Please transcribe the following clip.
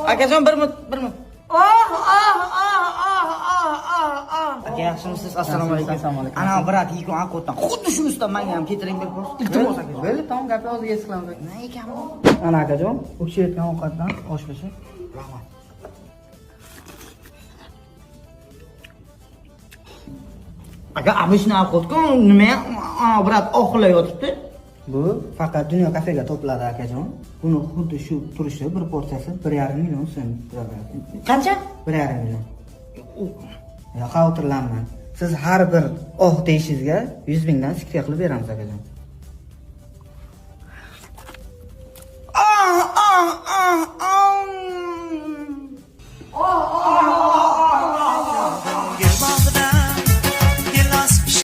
Akajon bir minut. Aka yaxshimisiz? Assalomu alaykum. Ana brat yig'on aqotdan. Xuddi shu ustam menga ham ketiring bir bor. Iltimos akajon. Bo'ldi, tamom, gapni o'ziga his qilamiz. Nima ekan bu? Ana akajon, o'xshayotgan ovqatdan oshlasha. Rahmat. Aka, abishni aqotgan nima ana brat oxlayotibdi. Bu faqat Dunyo kafega topiladi akajon. Buni xuddi shu turishi bir porsiyasi 1,5 million so'm turadi. Qancha? 1,5 million. Ya xavotirlanmang. Siz har bir deyishingizga 100 mingdan skidka qilib beramiz akajon.